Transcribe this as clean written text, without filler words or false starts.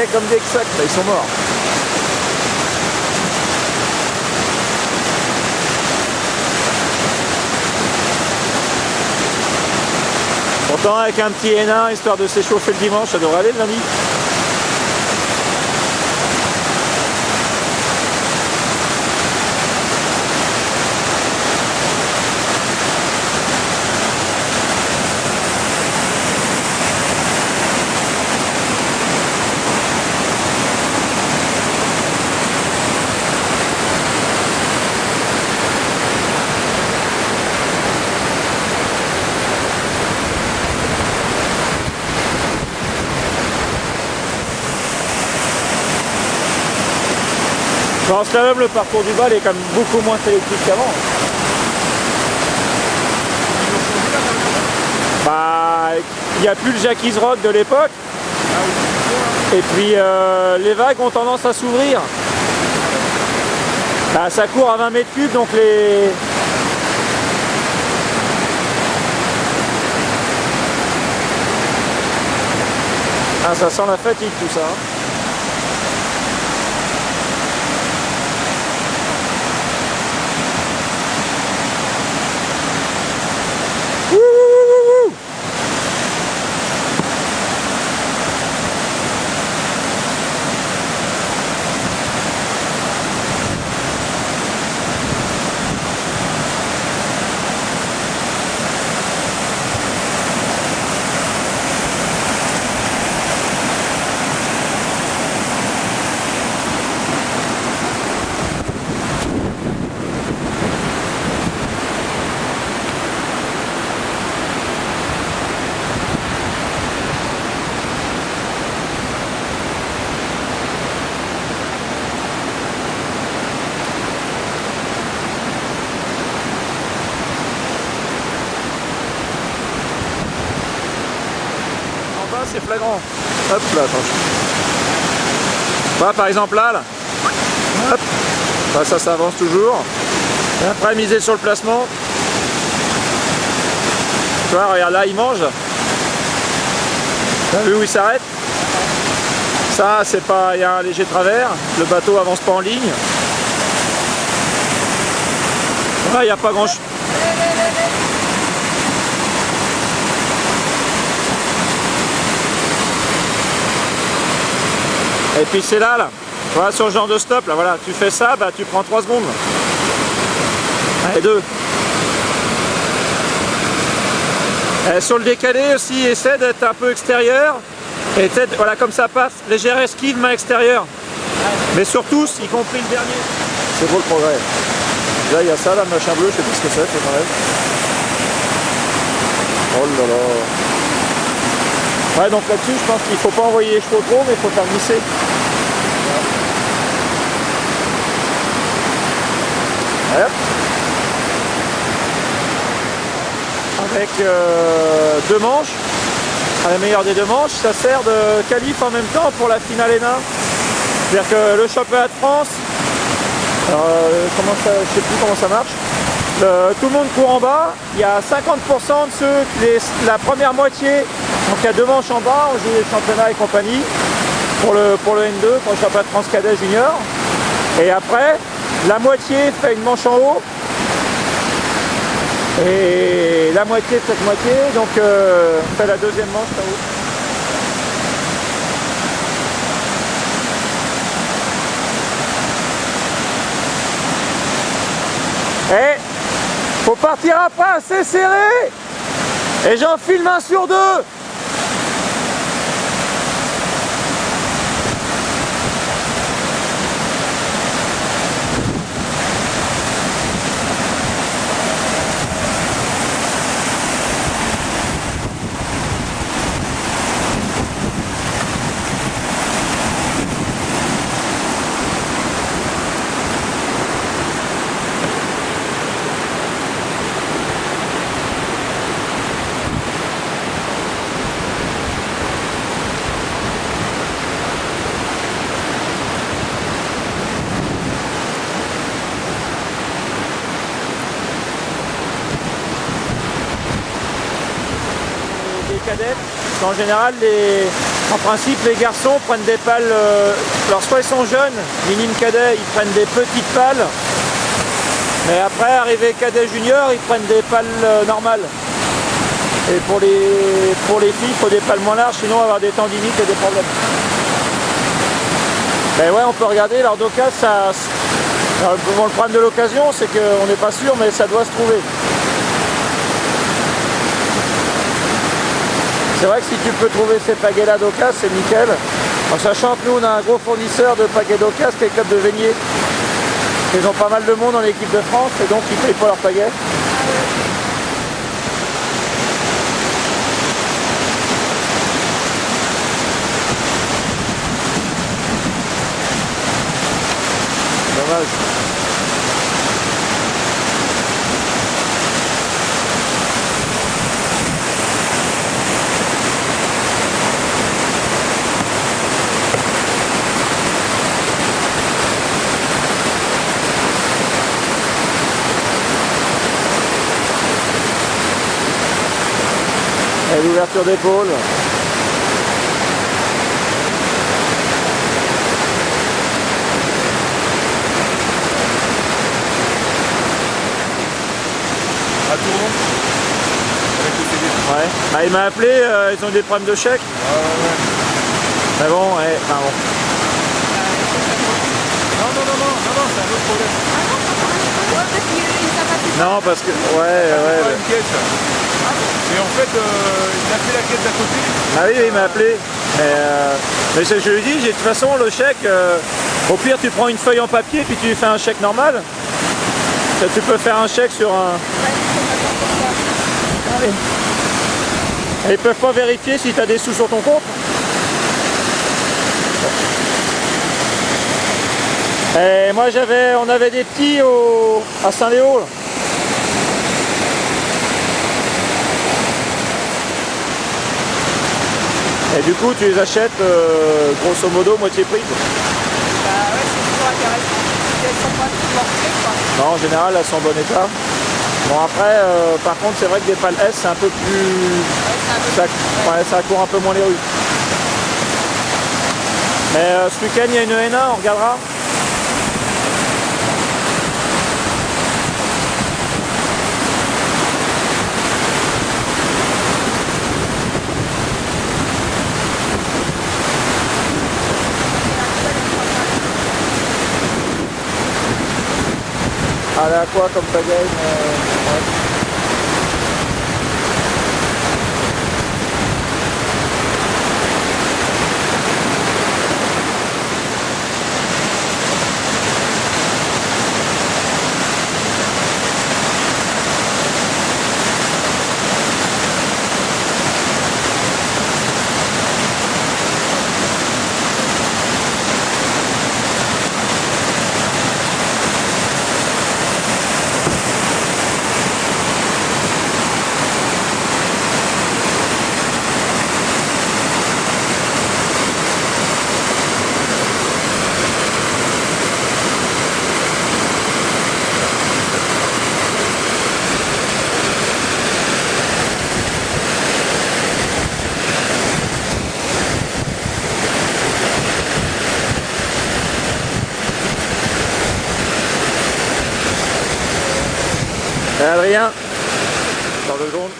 criaient comme des sacs, ils sont morts. Pourtant avec un petit Hénin, histoire de s'échauffer le dimanche, ça devrait aller le lundi. En slalom, le parcours du bas il est quand même beaucoup moins sélectif qu'avant. Bah, il n'y a plus le Jacques Rock de l'époque. Et puis les vagues ont tendance à s'ouvrir. Bah, ça court à 20 mètres cubes, donc les... Ah, ça sent la fatigue tout ça. C'est flagrant. Hop là, attends. Voilà, par exemple là. Hop. Bah, ça avance toujours. Et après miser sur le placement. Tu vois, regarde là, il mange. T'as vu où il s'arrête? Ça, c'est pas. Il y a un léger travers. Le bateau avance pas en ligne. Là, il n'y a pas grand chose. Et puis c'est là, voilà, sur le genre de stop, là, voilà, tu fais ça, bah, tu prends 3 secondes. Allez, 2. Et sur le décalé aussi, essaie d'être un peu extérieur. Et peut-être, voilà, comme ça passe, légère esquive, main extérieure. Mais sur tous, y compris le dernier. C'est beau le progrès. Là, il y a ça, là, le machin bleu, je sais plus ce que c'est quand même. Oh là là. Ouais, donc là-dessus, je pense qu'il ne faut pas envoyer les chevaux trop, mais il faut faire glisser. Hop. Avec 2 manches, à la meilleure des 2 manches, ça sert de qualif en même temps pour la finale ENA. C'est-à-dire que le championnat de France, je sais plus comment ça marche, tout le monde court en bas, il y a 50% de ceux, la première moitié, donc il y a 2 manches en bas, on joue les championnats et compagnie, pour le N2, pour le championnat de France cadet junior, et après, la moitié fait une manche en haut, et la moitié de cette moitié, donc fait la deuxième manche là-haut. Et faut partir après assez serré. Et j'en filme 1 sur 2. Cadettes, parce qu'en général En principe, les garçons prennent des pales, alors soit ils sont jeunes, minimes cadets, ils prennent des petites pales, mais après, arrivé cadet junior, ils prennent des pales normales. Et pour les filles, il faut des pales moins larges, sinon on va avoir des tendinites et des problèmes. Mais ouais, on peut regarder, alors d'occasion, ça... Alors, bon, le problème de l'occasion, c'est qu'on n'est pas sûr, mais ça doit se trouver. C'est vrai que si tu peux trouver ces pagaies-là d'occasion, c'est nickel. En sachant que nous, on a un gros fournisseur de pagaies d'occasion qui est le Club de Vénier. Ils ont pas mal de monde dans l'équipe de France et donc ils ne payent pas leurs pagaies. Dommage. Et l'ouverture d'épaule. À Toulon avec le CD. Ouais. Bah, il m'a appelé, ils ont des problèmes de chèque. Ouais. Mais bon, ouais, enfin bon. Non, c'est un autre problème. Ouais, parce qu'il t'a pas pu. Non, parce que... C'est Ouais. pas une caisse. Et en fait, il a fait la caisse à côté. Ah oui, il m'a appelé. Mais je lui dis, de toute façon, le chèque, au pire, tu prends une feuille en papier puis tu fais un chèque normal. Tu peux faire un chèque sur un... Allez. Et ils peuvent pas vérifier si tu as des sous sur ton compte. Et moi, on avait des petits à Saint-Léo. Là. Et du coup, tu les achètes grosso modo moitié prix. Quoi. Bah ouais, c'est toujours intéressant. Elles sont pas toutes mortées, quoi. Non, en général, elles sont en bon état. Bon, après, par contre, c'est vrai que des pales S, c'est un peu plus... Ouais, ça court un peu moins les rues. Mais ce week-end, il y a une N1, on regardera. Elle a quoi comme pagaille ouais. Adrien, dans le jaune.